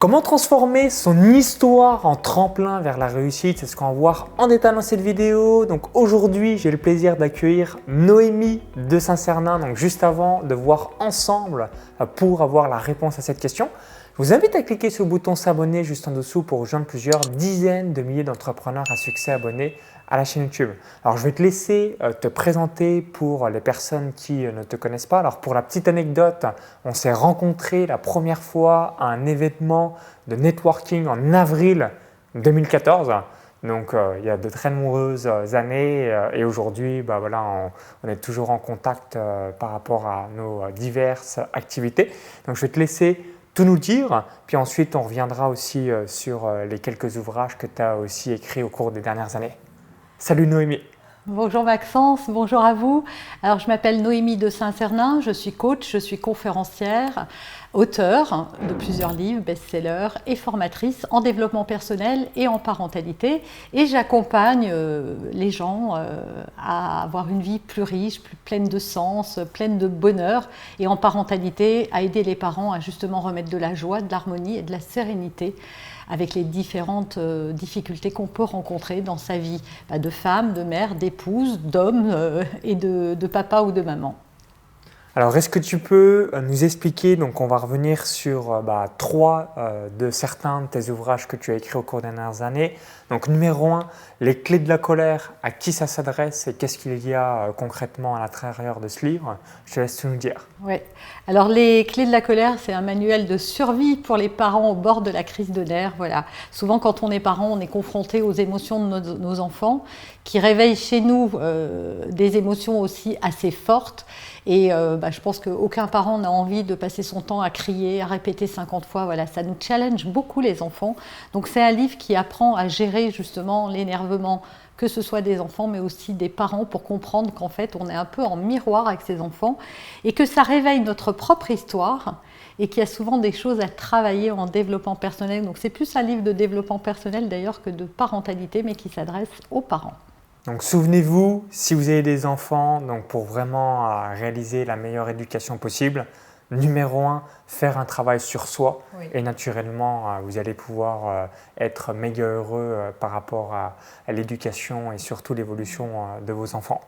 Comment transformer son histoire en tremplin vers la réussite? C'est ce qu'on va voir en détail dans cette vidéo. Donc aujourd'hui, j'ai le plaisir d'accueillir Noémie de Saint-Cernin. Donc juste avant de voir ensemble pour avoir la réponse à cette question, je vous invite à cliquer sur le bouton s'abonner juste en dessous pour rejoindre plusieurs dizaines de milliers d'entrepreneurs à succès abonnés à la chaîne YouTube. Alors je vais te laisser te présenter pour les personnes qui ne te connaissent pas. Alors pour la petite anecdote, on s'est rencontrés la première fois à un événement de networking en avril 2014. Donc il y a de très nombreuses années et aujourd'hui on est toujours en contact par rapport à nos diverses activités. Donc je vais te laisser tout nous dire, puis ensuite on reviendra aussi sur les quelques ouvrages que tu as aussi écrits au cours des dernières années. Salut Noémie. Bonjour Maxence, bonjour à vous. Alors je m'appelle Noémie de Saint-Cernin, je suis coach, je suis conférencière, auteure de plusieurs livres, best-sellers et formatrice en développement personnel et en parentalité. Et j'accompagne les gens à avoir une vie plus riche, plus pleine de sens, pleine de bonheur. Et en parentalité, à aider les parents à justement remettre de la joie, de l'harmonie et de la sérénité avec les différentes difficultés qu'on peut rencontrer dans sa vie, de femme, de mère, d'épouse, d'homme et de papa ou de maman. Alors, est-ce que tu peux nous expliquer, donc on va revenir sur trois de certains de tes ouvrages que tu as écrits au cours des dernières années. Donc numéro 1, les clés de la colère, à qui ça s'adresse et qu'est-ce qu'il y a concrètement à l'intérieur de ce livre? Je te laisse tout nous dire. Oui, alors les clés de la colère, c'est un manuel de survie pour les parents au bord de la crise de nerfs. Voilà. Souvent quand on est parent, on est confronté aux émotions de nos enfants qui réveillent chez nous des émotions aussi assez fortes. Et je pense qu'aucun parent n'a envie de passer son temps à crier, à répéter 50 fois. Voilà, ça nous challenge beaucoup les enfants. Donc c'est un livre qui apprend à gérer justement l'énervement, que ce soit des enfants mais aussi des parents, pour comprendre qu'en fait on est un peu en miroir avec ces enfants et que ça réveille notre propre histoire et qu'il y a souvent des choses à travailler en développement personnel. Donc c'est plus un livre de développement personnel d'ailleurs que de parentalité, mais qui s'adresse aux parents. Donc souvenez-vous, si vous avez des enfants, donc pour vraiment réaliser la meilleure éducation possible, numéro 1, faire un travail sur soi. Oui. Et naturellement, vous allez pouvoir être méga heureux par rapport à l'éducation et surtout l'évolution de vos enfants.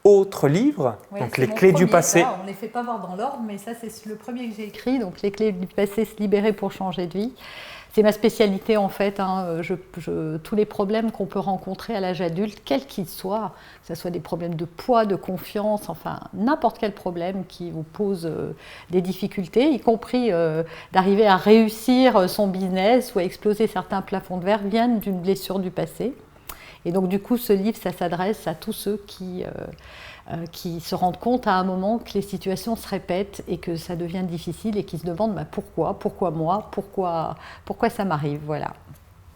Autre livre, oui, donc les clés du passé. Ça, on ne les fait pas voir dans l'ordre, mais ça c'est le premier que j'ai écrit, donc les clés du passé, se libérer pour changer de vie. C'est ma spécialité en fait, tous les problèmes qu'on peut rencontrer à l'âge adulte, quels qu'ils soient, que ce soit des problèmes de poids, de confiance, enfin n'importe quel problème qui vous pose des difficultés, y compris d'arriver à réussir son business ou à exploser certains plafonds de verre, viennent d'une blessure du passé. Et donc du coup, ce livre, ça s'adresse à tous ceux qui se rendent compte à un moment que les situations se répètent et que ça devient difficile et qui se demandent pourquoi moi, pourquoi ça m'arrive, voilà.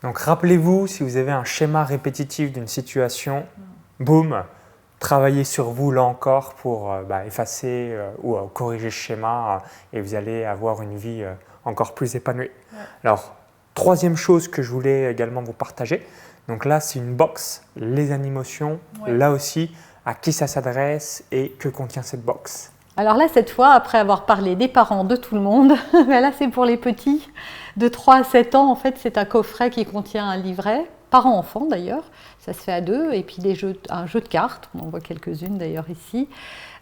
Donc rappelez-vous, si vous avez un schéma répétitif d'une situation, boum, travaillez sur vous là encore pour effacer ou corriger ce schéma et vous allez avoir une vie encore plus épanouie. Ouais. Alors, troisième chose que je voulais également vous partager, donc là c'est une box, les animations, ouais. Là aussi, à qui ça s'adresse et que contient cette box? Alors là, cette fois, après avoir parlé des parents, de tout le monde, là c'est pour les petits, de 3 à 7 ans, en fait c'est un coffret qui contient un livret, parents-enfants d'ailleurs, ça se fait à 2, et puis un jeu de cartes, on en voit quelques-unes d'ailleurs ici.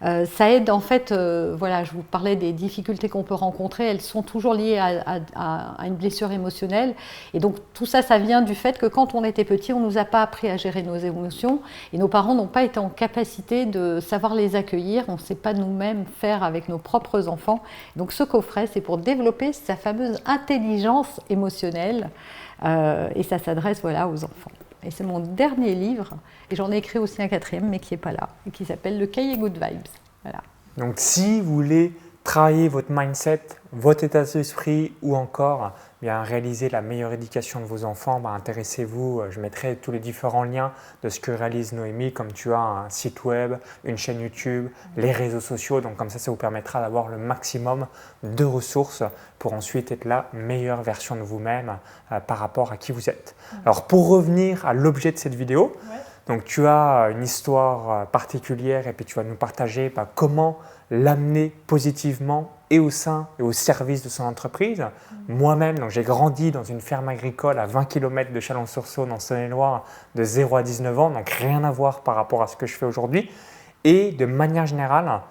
Ça aide en fait, je vous parlais des difficultés qu'on peut rencontrer, elles sont toujours liées à une blessure émotionnelle. Et donc tout ça, ça vient du fait que quand on était petit, on ne nous a pas appris à gérer nos émotions et nos parents n'ont pas été en capacité de savoir les accueillir, on ne sait pas nous-mêmes faire avec nos propres enfants. Donc ce coffret, c'est pour développer sa fameuse intelligence émotionnelle et ça s'adresse aux enfants. Et c'est mon dernier livre, et j'en ai écrit aussi un 4e, mais qui n'est pas là, et qui s'appelle Le Cahier Good Vibes. Voilà. Donc si vous voulez travailler votre mindset, votre état d'esprit ou encore réaliser la meilleure éducation de vos enfants, intéressez-vous, je mettrai tous les différents liens de ce que réalise Noémie, comme tu as un site web, une chaîne YouTube, les réseaux sociaux, donc comme ça vous permettra d'avoir le maximum de ressources pour ensuite être la meilleure version de vous-même par rapport à qui vous êtes. Alors pour revenir à l'objet de cette vidéo, donc tu as une histoire particulière et puis tu vas nous partager comment l'amener positivement et au sein et au service de son entreprise. Moi-même, donc j'ai grandi dans une ferme agricole à 20 km de Chalon-sur-Saône en Saône-et-Loire de 0 à 19 ans, donc rien à voir par rapport à ce que je fais aujourd'hui. Et de manière générale,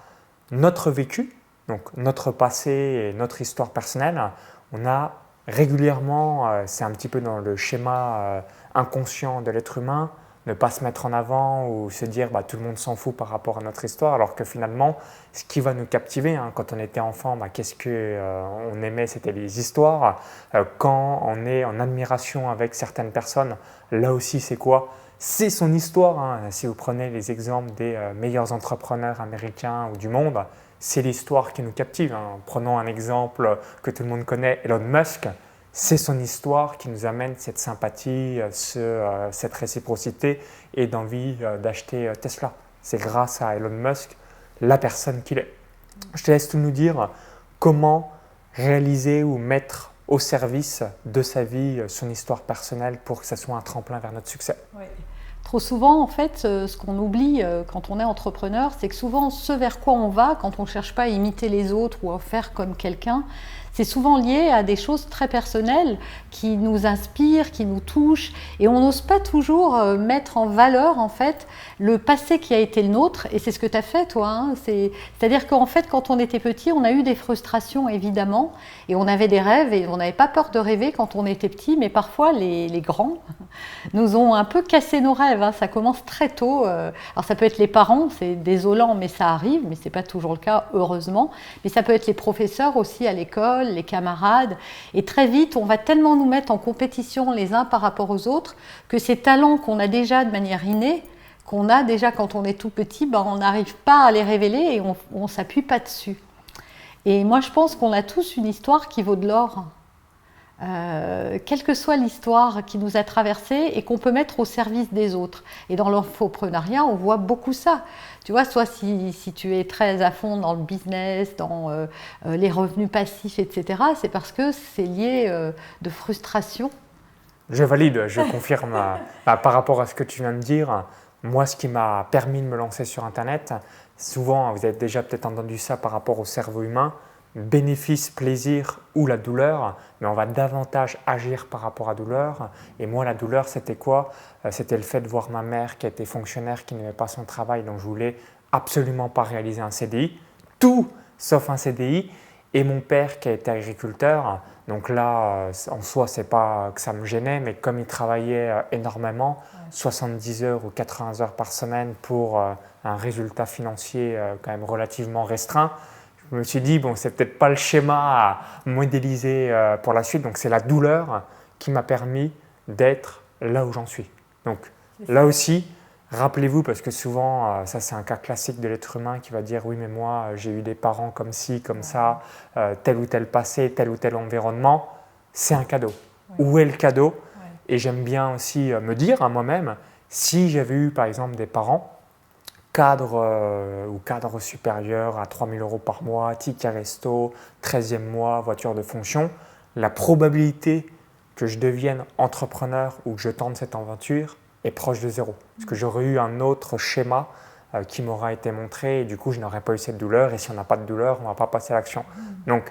notre vécu, donc notre passé et notre histoire personnelle, on a régulièrement, c'est un petit peu dans le schéma inconscient de l'être humain, ne pas se mettre en avant ou se dire tout le monde s'en fout par rapport à notre histoire, alors que finalement, ce qui va nous captiver, quand on était enfant, qu'est-ce qu'on aimait, c'était les histoires. Quand on est en admiration avec certaines personnes, là aussi c'est quoi? C'est son histoire. Si vous prenez les exemples des meilleurs entrepreneurs américains ou du monde, c'est l'histoire qui nous captive. Prenons un exemple que tout le monde connaît, Elon Musk. C'est son histoire qui nous amène cette sympathie, cette réciprocité et d'envie d'acheter Tesla. C'est grâce à Elon Musk, la personne qu'il est. Je te laisse tout nous dire comment réaliser ou mettre au service de sa vie son histoire personnelle pour que ça soit un tremplin vers notre succès. Oui. Trop souvent, en fait, ce qu'on oublie quand on est entrepreneur, c'est que souvent, ce vers quoi on va, quand on ne cherche pas à imiter les autres ou à faire comme quelqu'un, c'est souvent lié à des choses très personnelles qui nous inspirent, qui nous touchent, et on n'ose pas toujours mettre en valeur, en fait, le passé qui a été le nôtre, et c'est ce que tu as fait, toi. C'est-à-dire qu'en fait, quand on était petit, on a eu des frustrations, évidemment, et on avait des rêves, et on n'avait pas peur de rêver quand on était petit, mais parfois, les grands nous ont un peu cassé nos rêves. Ça commence très tôt. Alors ça peut être les parents, c'est désolant, mais ça arrive, mais ce n'est pas toujours le cas, heureusement. Mais ça peut être les professeurs aussi à l'école, les camarades. Et très vite, on va tellement nous mettre en compétition les uns par rapport aux autres que ces talents qu'on a déjà de manière innée, qu'on a déjà quand on est tout petit, on n'arrive pas à les révéler et on ne s'appuie pas dessus. Et moi, je pense qu'on a tous une histoire qui vaut de l'or. Quelle que soit l'histoire qui nous a traversée et qu'on peut mettre au service des autres. Et dans l'infoprenariat, on voit beaucoup ça. Tu vois, soit si tu es très à fond dans le business, dans les revenus passifs, etc., c'est parce que c'est lié de frustration. Je valide, je confirme par rapport à ce que tu viens de dire. Moi, ce qui m'a permis de me lancer sur Internet, souvent, vous avez déjà peut-être entendu ça par rapport au cerveau humain, bénéfice, plaisir ou la douleur, mais on va davantage agir par rapport à la douleur. Et moi, la douleur, c'était quoi? C'était le fait de voir ma mère qui était fonctionnaire, qui n'aimait pas son travail, donc je voulais absolument pas réaliser un CDI, tout sauf un CDI, et mon père qui a été agriculteur. Donc là, en soi, c'est pas que ça me gênait, mais comme il travaillait énormément, 70 heures ou 80 heures par semaine pour un résultat financier quand même relativement restreint, je me suis dit, c'est peut-être pas le schéma à modéliser pour la suite, donc c'est la douleur qui m'a permis d'être là où j'en suis. Donc là aussi, rappelez-vous, parce que souvent, ça c'est un cas classique de l'être humain qui va dire, oui mais moi j'ai eu des parents comme ci, comme ça, tel ou tel passé, tel ou tel environnement, c'est un cadeau. Où est le cadeau? Et j'aime bien aussi me dire à moi-même, si j'avais eu par exemple des parents, cadre ou cadre supérieur à 3 000 € par mois, ticket resto, 13e mois, voiture de fonction, la probabilité que je devienne entrepreneur ou que je tente cette aventure est proche de zéro. Parce que j'aurais eu un autre schéma qui m'aura été montré et du coup je n'aurais pas eu cette douleur, et si on n'a pas de douleur, on ne va pas passer à l'action. Donc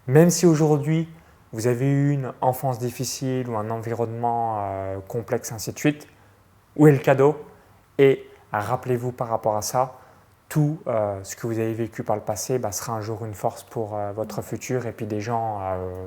même si aujourd'hui vous avez eu une enfance difficile ou un environnement complexe, ainsi de suite, où est le cadeau? Et rappelez-vous par rapport à ça, tout ce que vous avez vécu par le passé sera un jour une force pour votre futur, et puis des gens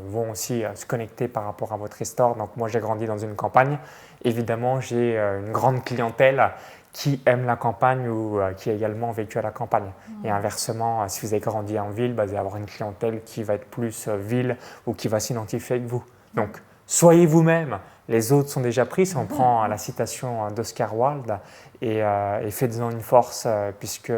vont aussi se connecter par rapport à votre histoire. Donc moi j'ai grandi dans une campagne, évidemment j'ai une grande clientèle qui aime la campagne ou qui a également vécu à la campagne. Et inversement, si vous avez grandi en ville, vous allez avoir une clientèle qui va être plus ville ou qui va s'identifier avec vous. Donc soyez vous-même, les autres sont déjà pris. Si on prend la citation d'Oscar Wilde, et faites-en une force, puisque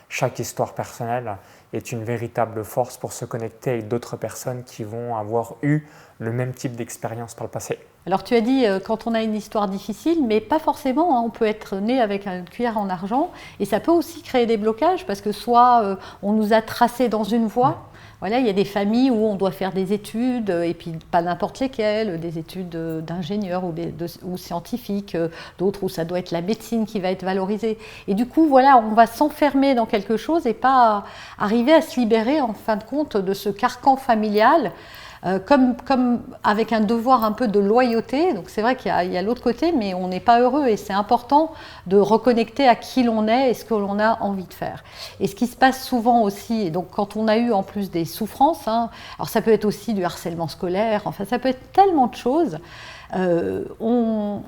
chaque histoire personnelle est une véritable force pour se connecter avec d'autres personnes qui vont avoir eu le même type d'expérience par le passé. Alors tu as dit quand on a une histoire difficile, mais pas forcément, on peut être né avec une cuillère en argent, et ça peut aussi créer des blocages, parce que soit on nous a tracé dans une voie, Voilà, il y a des familles où on doit faire des études, et puis pas n'importe lesquelles, des études d'ingénieur ou scientifiques, d'autres où ça doit être la médecine qui va être valorisée. Et du coup, voilà, on va s'enfermer dans quelque chose et pas arriver à se libérer, en fin de compte, de ce carcan familial, comme avec un devoir un peu de loyauté. Donc c'est vrai qu'il y a l'autre côté, mais on n'est pas heureux et c'est important de reconnecter à qui l'on est et ce que l'on a envie de faire. Et ce qui se passe souvent aussi, et donc quand on a eu en plus des souffrances, hein, alors ça peut être aussi du harcèlement scolaire, enfin ça peut être tellement de choses, on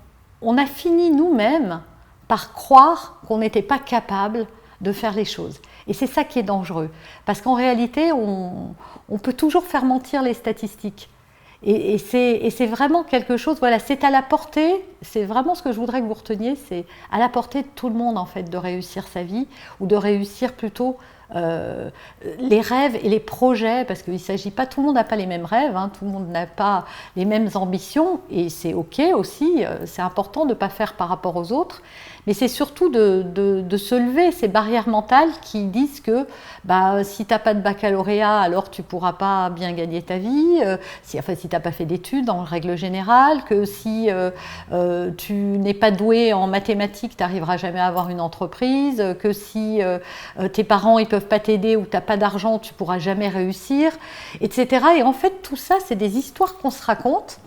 a fini nous-mêmes par croire qu'on n'était pas capable de faire les choses. Et c'est ça qui est dangereux, parce qu'en réalité, on peut toujours faire mentir les statistiques. Et c'est vraiment quelque chose, voilà, c'est à la portée, c'est vraiment ce que je voudrais que vous reteniez, c'est à la portée de tout le monde en fait de réussir sa vie, ou de réussir plutôt les rêves et les projets, parce qu'il ne s'agit pas, tout le monde n'a pas les mêmes rêves, hein, tout le monde n'a pas les mêmes ambitions, et c'est ok aussi, c'est important de ne pas faire par rapport aux autres, mais c'est surtout de se lever ces barrières mentales qui disent que si tu n'as pas de baccalauréat, alors tu ne pourras pas bien gagner ta vie, si tu n'as pas fait d'études en règle générale, que si tu n'es pas doué en mathématiques, tu n'arriveras jamais à avoir une entreprise, que si tes parents ne peuvent pas t'aider ou tu n'as pas d'argent, tu ne pourras jamais réussir, etc. Et en fait, tout ça, c'est des histoires qu'on se raconte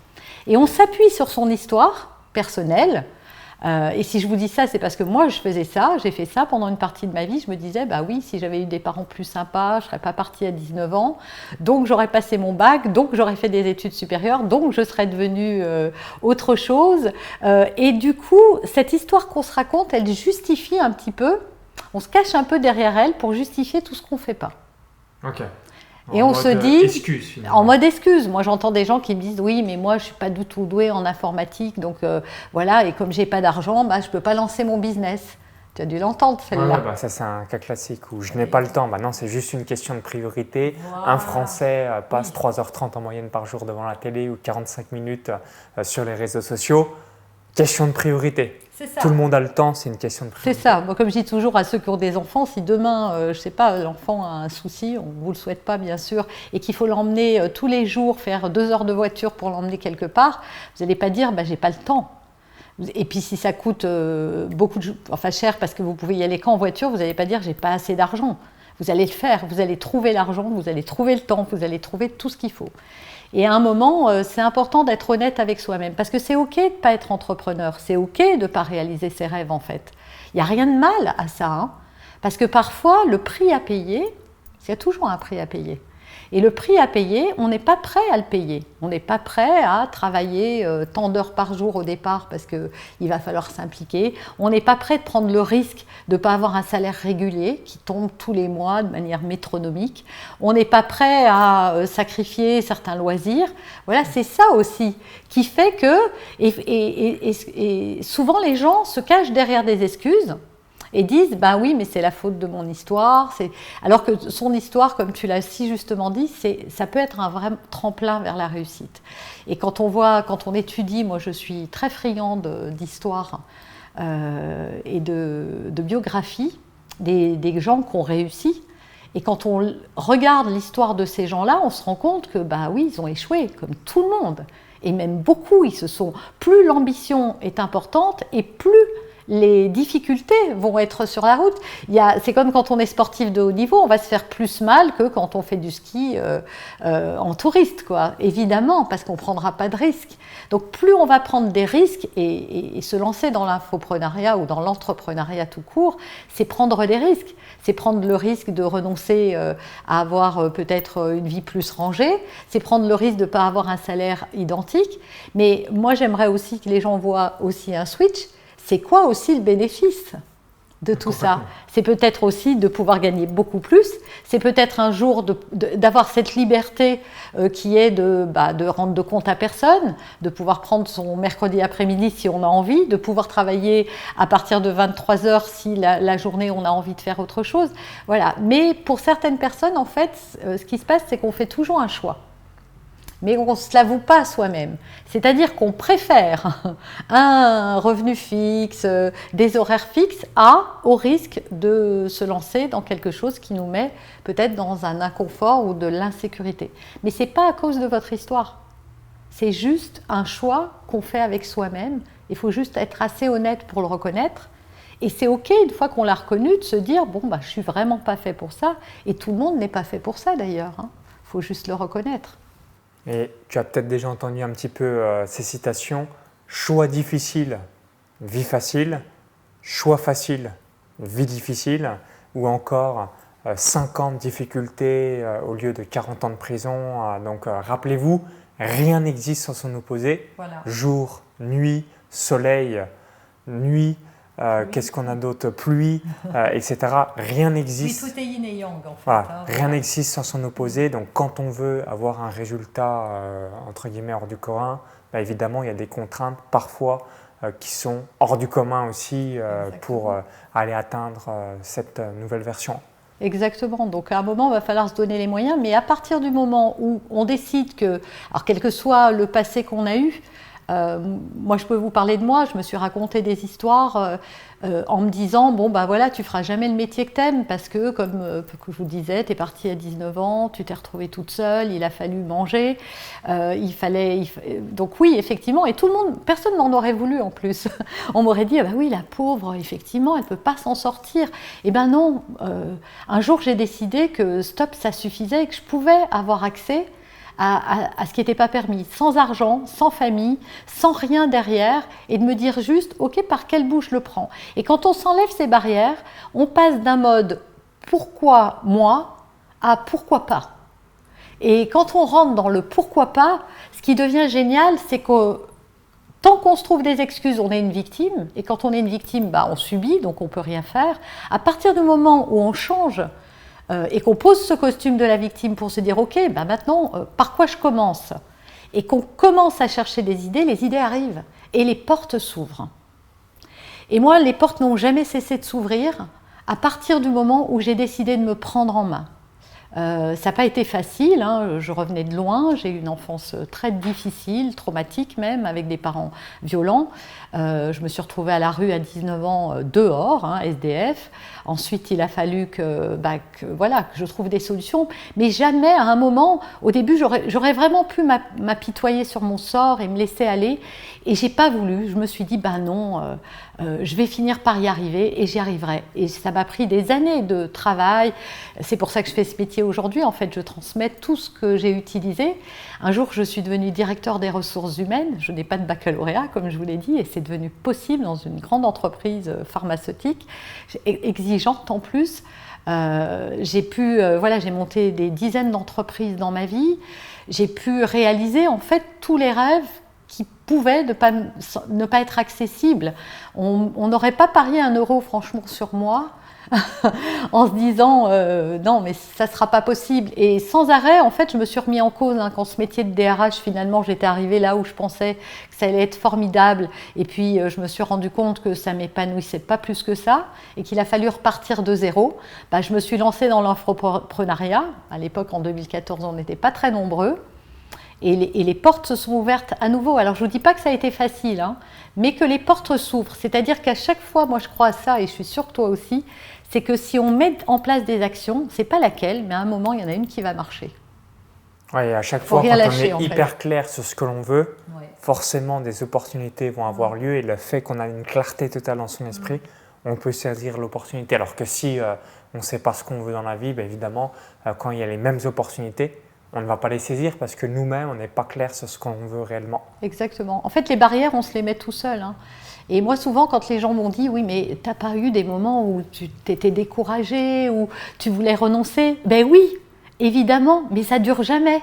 et on s'appuie sur son histoire personnelle. Et si je vous dis ça, c'est parce que moi, je faisais ça, j'ai fait ça pendant une partie de ma vie. Je me disais, oui, si j'avais eu des parents plus sympas, je ne serais pas partie à 19 ans, donc j'aurais passé mon bac, donc j'aurais fait des études supérieures, donc je serais devenue autre chose. Et du coup, cette histoire qu'on se raconte, elle justifie un petit peu, on se cache un peu derrière elle pour justifier tout ce qu'on ne fait pas. Ok. Et on se dit, en mode excuse, moi j'entends des gens qui me disent oui mais moi je ne suis pas du tout douée en informatique donc voilà et comme je n'ai pas d'argent, je ne peux pas lancer mon business. Tu as dû l'entendre celle-là. Ouais, ça c'est un cas classique où je n'ai pas le temps. Non, c'est juste une question de priorité. Wow. Un Français passe 3h30 en moyenne par jour devant la télé ou 45 minutes sur les réseaux sociaux. Question de priorité. Tout le monde a le temps, c'est une question de priorité. C'est ça. Moi, comme je dis toujours à ceux qui ont des enfants, si demain, je ne sais pas, l'enfant a un souci, on ne vous le souhaite pas bien sûr, et qu'il faut l'emmener tous les jours, faire 2 heures de voiture pour l'emmener quelque part, vous n'allez pas dire j'ai pas le temps. Et puis si ça coûte cher parce que vous pouvez y aller qu'en voiture, vous n'allez pas dire j'ai pas assez d'argent. Vous allez le faire, vous allez trouver l'argent, vous allez trouver le temps, vous allez trouver tout ce qu'il faut. Et à un moment, c'est important d'être honnête avec soi-même, parce que c'est ok de ne pas être entrepreneur, c'est ok de ne pas réaliser ses rêves en fait. Il n'y a rien de mal à ça, hein, parce que parfois le prix à payer, il y a toujours un prix à payer. Et le prix à payer, on n'est pas prêt à le payer. On n'est pas prêt à travailler tant d'heures par jour au départ parce qu'il va falloir s'impliquer. On n'est pas prêt de prendre le risque de ne pas avoir un salaire régulier qui tombe tous les mois de manière métronomique. On n'est pas prêt à sacrifier certains loisirs. Voilà, c'est ça aussi qui fait que, et souvent les gens se cachent derrière des excuses. Et disent, oui, mais c'est la faute de mon histoire. Alors que son histoire, comme tu l'as si justement dit, ça peut être un vrai tremplin vers la réussite. Et quand on étudie, moi je suis très friande d'histoire et de biographie des gens qui ont réussi. Et quand on regarde l'histoire de ces gens-là, on se rend compte que, oui, ils ont échoué, comme tout le monde. Et même beaucoup, plus l'ambition est importante et plus les difficultés vont être sur la route. C'est comme quand on est sportif de haut niveau, on va se faire plus mal que quand on fait du ski en touriste, quoi. Évidemment, parce qu'on ne prendra pas de risques. Donc plus on va prendre des risques et se lancer dans l'infoprenariat ou dans l'entrepreneuriat tout court, c'est prendre des risques. C'est prendre le risque de renoncer à avoir peut-être une vie plus rangée, c'est prendre le risque de ne pas avoir un salaire identique. Mais moi, j'aimerais aussi que les gens voient aussi un switch. C'est quoi aussi le bénéfice de tout ça? C'est peut-être aussi de pouvoir gagner beaucoup plus, c'est peut-être un jour d'avoir cette liberté qui est de rendre de compte à personne, de pouvoir prendre son mercredi après-midi si on a envie, de pouvoir travailler à partir de 23h si la journée on a envie de faire autre chose. Voilà. Mais pour certaines personnes, en fait, ce qui se passe, c'est qu'on fait toujours un choix. mais on ne se l'avoue pas à soi-même. C'est-à-dire qu'on préfère un revenu fixe, des horaires fixes, au risque de se lancer dans quelque chose qui nous met peut-être dans un inconfort ou de l'insécurité. Mais ce n'est pas à cause de votre histoire. C'est juste un choix qu'on fait avec soi-même. Il faut juste être assez honnête pour le reconnaître. Et c'est OK, une fois qu'on l'a reconnu, de se dire « bon, je ne suis vraiment pas fait pour ça ». Et tout le monde n'est pas fait pour ça d'ailleurs. Il faut juste le reconnaître. Et tu as peut-être déjà entendu un petit peu ces citations. Choix difficile, vie facile. Choix facile, vie difficile. Ou encore 50 difficultés au lieu de 40 ans de prison. Donc rappelez-vous, rien n'existe sans son opposé. Voilà. Jour, nuit, soleil, nuit. Qu'est-ce qu'on a d'autre? Pluie, etc. Rien n'existe. Oui, tout est yin et yang en fait. Voilà, rien n'existe sans son opposé. Donc quand on veut avoir un résultat entre guillemets hors du commun, évidemment il y a des contraintes parfois qui sont hors du commun aussi pour aller atteindre cette nouvelle version. Exactement. Donc à un moment, il va falloir se donner les moyens. Mais à partir du moment où on décide que, alors quel que soit le passé qu'on a eu, moi je peux vous parler de moi, je me suis raconté des histoires en me disant bon voilà, tu feras jamais le métier que t'aimes parce que comme je vous disais, tu es partie à 19 ans, tu t'es retrouvée toute seule, il a fallu manger, donc oui effectivement, et tout le monde, personne m'en aurait voulu en plus. On m'aurait dit oui la pauvre, effectivement elle peut pas s'en sortir. Et ben non, un jour j'ai décidé que stop, ça suffisait et que je pouvais avoir accès à ce qui n'était pas permis, sans argent, sans famille, sans rien derrière, et de me dire juste, ok, par quel bout je le prends? Et quand on s'enlève ces barrières, on passe d'un mode pourquoi moi à pourquoi pas. Et quand on rentre dans le pourquoi pas, ce qui devient génial, c'est que tant qu'on se trouve des excuses, on est une victime, et quand on est une victime, on subit, donc on ne peut rien faire. À partir du moment où on change et qu'on pose ce costume de la victime pour se dire « Ok, maintenant, par quoi je commence ?» et qu'on commence à chercher des idées, les idées arrivent et les portes s'ouvrent. Et moi, les portes n'ont jamais cessé de s'ouvrir à partir du moment où j'ai décidé de me prendre en main. Ça n'a pas été facile, je revenais de loin, j'ai eu une enfance très difficile, traumatique même, avec des parents violents. Je me suis retrouvée à la rue à 19 ans, dehors, SDF. Ensuite, il a fallu que je trouve des solutions. Mais jamais, à un moment, au début, j'aurais vraiment pu m'apitoyer sur mon sort et me laisser aller. Et je n'ai pas voulu. Je me suis dit, non, je vais finir par y arriver et j'y arriverai. Et ça m'a pris des années de travail. C'est pour ça que je fais ce métier aujourd'hui. En fait, je transmets tout ce que j'ai utilisé. Un jour, je suis devenue directeur des ressources humaines. Je n'ai pas de baccalauréat, comme je vous l'ai dit, et c'est devenu possible dans une grande entreprise pharmaceutique, exigeante en plus. J'ai monté des dizaines d'entreprises dans ma vie. J'ai pu réaliser en fait tous les rêves qui pouvaient ne pas être accessibles. On n'aurait pas parié un euro franchement sur moi en se disant non mais ça ne sera pas possible. Et sans arrêt, en fait, je me suis remis en cause quand ce métier de DRH, finalement, j'étais arrivée là où je pensais que ça allait être formidable. Et puis, je me suis rendu compte que ça ne m'épanouissait pas plus que ça et qu'il a fallu repartir de zéro. Je me suis lancée dans l'infoprenariat. À l'époque, en 2014, on n'était pas très nombreux. Et les portes se sont ouvertes à nouveau. Alors, je ne vous dis pas que ça a été facile, mais que les portes s'ouvrent. C'est-à-dire qu'à chaque fois, moi je crois à ça, et je suis sûre que toi aussi, c'est que si on met en place des actions, c'est pas laquelle, mais à un moment, il y en a une qui va marcher. Oui, à chaque fois, quand on est hyper clair sur ce que l'on veut, forcément des opportunités vont avoir lieu, et le fait qu'on a une clarté totale dans son esprit, on peut saisir l'opportunité. Alors que si on ne sait pas ce qu'on veut dans la vie, évidemment, quand il y a les mêmes opportunités, on ne va pas les saisir parce que nous-mêmes, on n'est pas clair sur ce qu'on veut réellement. Exactement. En fait, les barrières, on se les met tout seul. Et moi, souvent, quand les gens m'ont dit « Oui, mais tu n'as pas eu des moments où tu t'étais découragé, où tu voulais renoncer ?» Ben oui, évidemment, mais ça ne dure jamais.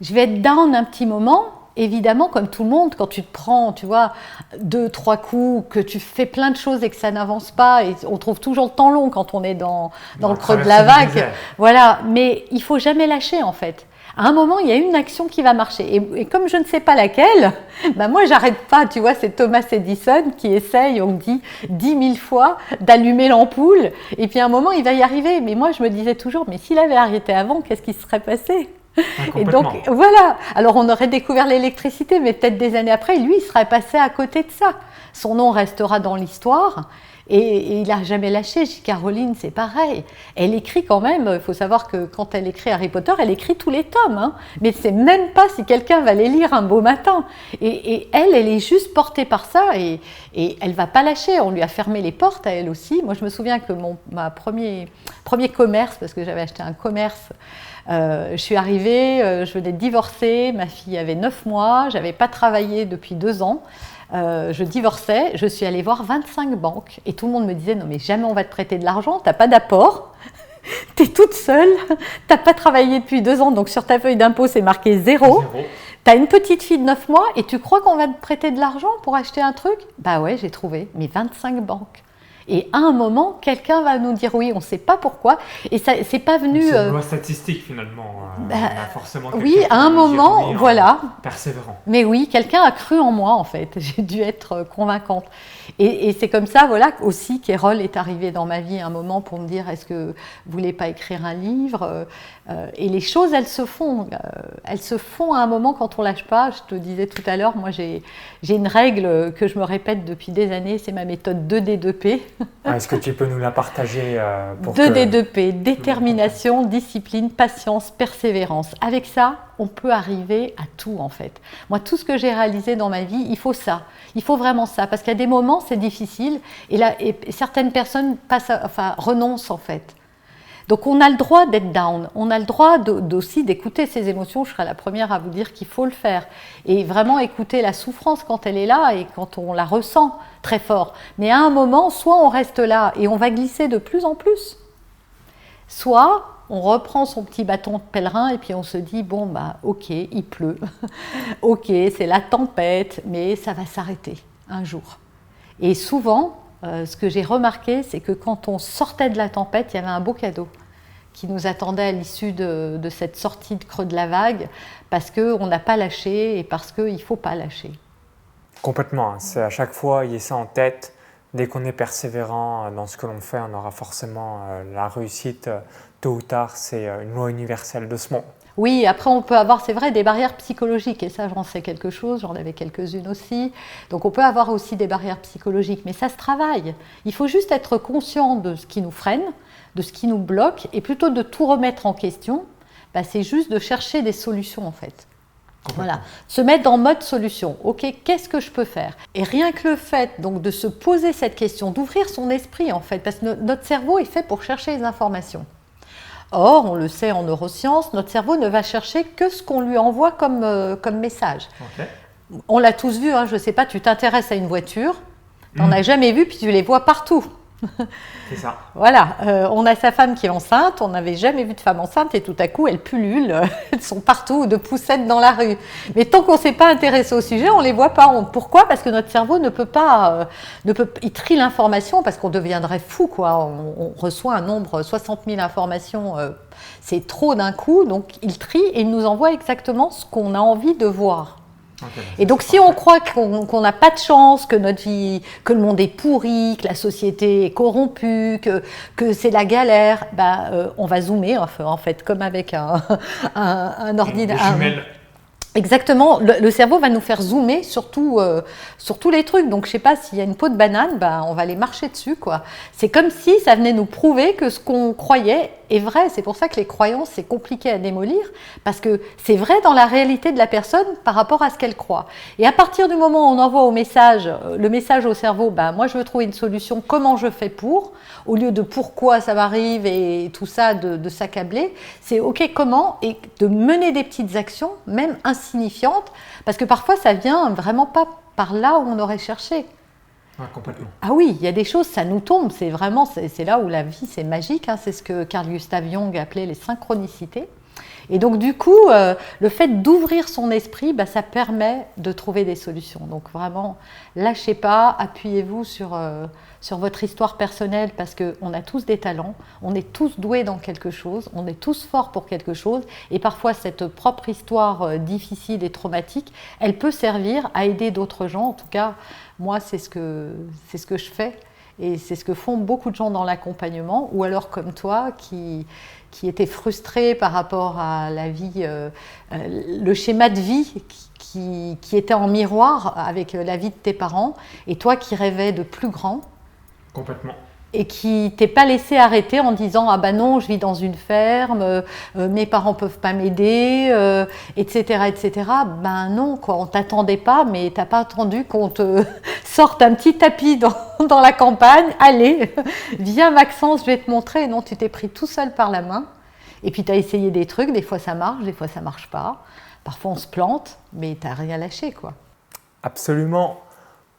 Je vais être down un petit moment, évidemment, comme tout le monde, quand tu te prends, 2-3 coups, que tu fais plein de choses et que ça n'avance pas, et on trouve toujours le temps long quand on est dans le creux de la vague. Voilà, mais il ne faut jamais lâcher, en fait. À un moment, il y a une action qui va marcher. Et comme je ne sais pas laquelle, moi, j'arrête pas. C'est Thomas Edison qui essaye, on me dit, 10 000 fois d'allumer l'ampoule. Et puis à un moment, il va y arriver. Mais moi, je me disais toujours, mais s'il avait arrêté avant, qu'est-ce qui se serait passé ? Et donc, voilà. Alors, on aurait découvert l'électricité, mais peut-être des années après, lui, il serait passé à côté de ça. Son nom restera dans l'histoire. Et il n'a jamais lâché. Caroline, c'est pareil. Elle écrit quand même. Il faut savoir que quand elle écrit Harry Potter, elle écrit tous les tomes. Hein. Mais c'est même pas si quelqu'un va les lire un beau matin. Et elle est juste portée par ça. Et elle va pas lâcher. On lui a fermé les portes à elle aussi. Moi, je me souviens que ma premier commerce, parce que j'avais acheté un commerce, je suis arrivée, je venais de divorcer. Ma fille avait 9 mois. J'avais pas travaillé depuis 2 ans. Je divorçais, je suis allée voir 25 banques et tout le monde me disait non mais jamais on va te prêter de l'argent, t'as pas d'apport, t'es toute seule, t'as pas travaillé depuis 2 ans donc sur ta feuille d'impôt c'est marqué 0. T'as une petite fille de 9 mois et tu crois qu'on va te prêter de l'argent pour acheter un truc? Bah ouais, j'ai trouvé, mais 25 banques. Et à un moment, quelqu'un va nous dire oui, on ne sait pas pourquoi. Et ça, c'est pas venu. C'est une loi statistique finalement. On a forcément oui, à un moment, oui, voilà. Persévérant. Mais oui, quelqu'un a cru en moi en fait. J'ai dû être convaincante. Et c'est comme ça, voilà, aussi qu'Erol est arrivé dans ma vie à un moment pour me dire est-ce que vous voulez pas écrire un livre? Et les choses, elles se font. Elles se font à un moment quand on lâche pas. Je te disais tout à l'heure, moi j'ai une règle que je me répète depuis des années, c'est ma méthode 2D2P. Est-ce que tu peux nous la partager pour 2D2P, détermination, discipline, patience, persévérance. Avec ça, on peut arriver à tout en fait. Moi, tout ce que j'ai réalisé dans ma vie, il faut ça. Il faut vraiment ça. Parce qu'il y a des moments, c'est difficile. Et certaines personnes renoncent en fait. Donc on a le droit d'être down, on a le droit aussi d'écouter ses émotions, je serai la première à vous dire qu'il faut le faire. Et vraiment écouter la souffrance quand elle est là et quand on la ressent très fort. Mais à un moment, soit on reste là et on va glisser de plus en plus, soit on reprend son petit bâton de pèlerin et puis on se dit, bon bah ok, il pleut, ok, c'est la tempête, mais ça va s'arrêter un jour. Et souvent, ce que j'ai remarqué, c'est que quand on sortait de la tempête, il y avait un beau cadeau qui nous attendait à l'issue de cette sortie de creux de la vague, parce qu'on n'a pas lâché et parce qu'il ne faut pas lâcher. Complètement, c'est à chaque fois, ayez ça en tête. Dès qu'on est persévérant dans ce que l'on fait, on aura forcément la réussite. Tôt ou tard, c'est une loi universelle de ce monde. Oui, après on peut avoir, c'est vrai, des barrières psychologiques, et ça j'en sais quelque chose, j'en avais quelques-unes aussi. Donc on peut avoir aussi des barrières psychologiques, mais ça se travaille. Il faut juste être conscient de ce qui nous freine, de ce qui nous bloque, et plutôt de tout remettre en question, bah, c'est juste de chercher des solutions en fait. Voilà, se mettre en mode solution. Ok, qu'est-ce que je peux faire? Et rien que le fait donc de se poser cette question, d'ouvrir son esprit en fait, parce que notre cerveau est fait pour chercher les informations. Or, on le sait en neurosciences, notre cerveau ne va chercher que ce qu'on lui envoie comme message. Okay. On l'a tous vu, hein, je ne sais pas, tu t'intéresses à une voiture, tu n'en as jamais vu, puis tu les vois partout. C'est ça. Voilà, on a sa femme qui est enceinte, on n'avait jamais vu de femme enceinte et tout à coup, elles pullulent, elles sont partout, de poussettes dans la rue. Mais tant qu'on ne s'est pas intéressé au sujet, on ne les voit pas. Pourquoi? Parce que notre cerveau ne peut pas, il trie l'information parce qu'on deviendrait fou, quoi. On reçoit un nombre, 60 000 informations, c'est trop d'un coup, donc il trie et il nous envoie exactement ce qu'on a envie de voir. Okay, et donc si on croit qu'on n'a pas de chance, que notre vie, que le monde est pourri, que la société est corrompue, que c'est la galère, bah, on va zoomer en fait, comme avec un ordinateur. Exactement, le cerveau va nous faire zoomer sur tous les trucs. Donc je sais pas, s'il y a une peau de banane, bah, on va aller marcher dessus, quoi. C'est comme si ça venait nous prouver que ce qu'on croyait est vrai. C'est pour ça que les croyances, c'est compliqué à démolir, parce que c'est vrai dans la réalité de la personne par rapport à ce qu'elle croit. Et à partir du moment où on envoie le message au cerveau, bah, moi je veux trouver une solution, comment je fais pour, au lieu de pourquoi ça m'arrive et tout ça, de s'accabler, c'est ok, comment, et de mener des petites actions, même insignifiantes, parce que parfois ça vient vraiment pas par là où on aurait cherché. Ah, complètement. Ah oui, il y a des choses, ça nous tombe, c'est vraiment, c'est là où la vie c'est magique, hein, c'est ce que Carl Gustav Jung appelait les synchronicités. Et donc du coup, le fait d'ouvrir son esprit, bah, ça permet de trouver des solutions. Donc vraiment, lâchez pas, appuyez-vous sur votre histoire personnelle, parce qu'on a tous des talents, on est tous doués dans quelque chose, on est tous forts pour quelque chose, et parfois cette propre histoire difficile et traumatique, elle peut servir à aider d'autres gens. En tout cas, moi, c'est ce que je fais. Et c'est ce que font beaucoup de gens dans l'accompagnement, ou alors comme toi, qui étaient frustrés par rapport à la vie, le schéma de vie qui était en miroir avec la vie de tes parents, et toi qui rêvais de plus grand. Complètement. Et qui t'es pas laissé arrêter en disant « Ah ben non, je vis dans une ferme, mes parents peuvent pas m'aider, etc. etc. » Ben non, quoi, on t'attendait pas, mais t'as pas attendu qu'on te sorte un petit tapis dans la campagne. Allez, viens Maxence, je vais te montrer. Non, tu t'es pris tout seul par la main. Et puis tu as essayé des trucs, des fois ça marche, des fois ça marche pas. Parfois on se plante, mais t'as rien lâché, quoi. Absolument.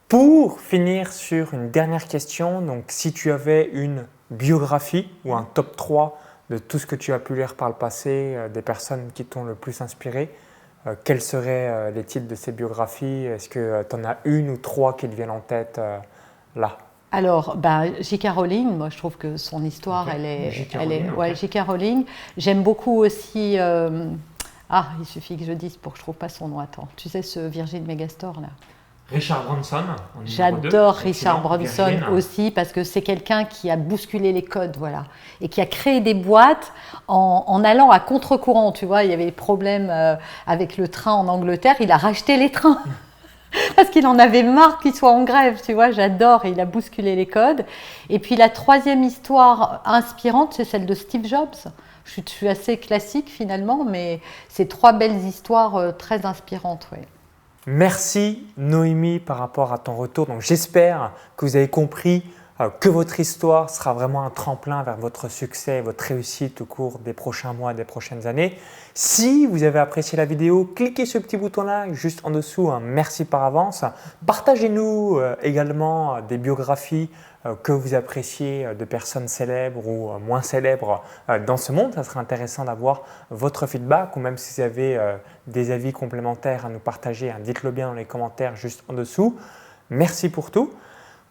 Pour finir sur une dernière question, donc si tu avais une biographie ou un top 3 de tout ce que tu as pu lire par le passé, des personnes qui t'ont le plus inspiré, quels seraient les titres de ces biographies? Est-ce que tu en as une ou trois qui te viennent en tête là? Alors, J.K. Rowling, moi je trouve que son histoire, Okay. J.K. Rowling. J'aime beaucoup aussi, il suffit que je dise pour que je trouve pas son nom, attends. Tu sais, ce Virgin Megastore là. Richard Branson. J'adore Richard Branson aussi parce que c'est quelqu'un qui a bousculé les codes, voilà, et qui a créé des boîtes en allant à contre-courant. Tu vois, il y avait des problèmes avec le train en Angleterre, il a racheté les trains parce qu'il en avait marre qu'ils soient en grève. Tu vois, j'adore, et il a bousculé les codes. Et puis la troisième histoire inspirante, c'est celle de Steve Jobs. Je suis assez classique finalement, mais c'est trois belles histoires très inspirantes, ouais. Merci Noémie par rapport à ton retour. Donc j'espère que vous avez compris que votre histoire sera vraiment un tremplin vers votre succès, votre réussite au cours des prochains mois, des prochaines années. Si vous avez apprécié la vidéo, cliquez sur le petit bouton là, juste en dessous, merci par avance. Partagez-nous également des biographies que vous appréciez de personnes célèbres ou moins célèbres dans ce monde. Ça serait intéressant d'avoir votre feedback, ou même si vous avez des avis complémentaires à nous partager, dites-le bien dans les commentaires juste en dessous. Merci pour tout.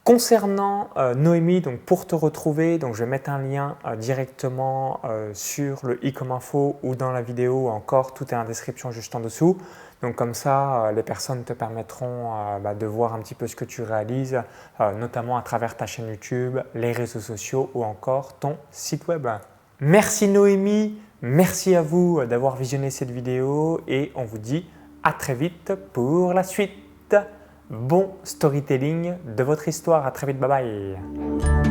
Concernant Noémie, donc pour te retrouver, donc je vais mettre un lien directement sur le i comme info ou dans la vidéo, encore tout est en description juste en dessous. Donc comme ça, les personnes te permettront de voir un petit peu ce que tu réalises, notamment à travers ta chaîne YouTube, les réseaux sociaux ou encore ton site web. Merci Noémie, merci à vous d'avoir visionné cette vidéo et on vous dit à très vite pour la suite. Bon storytelling de votre histoire. À très vite. Bye bye.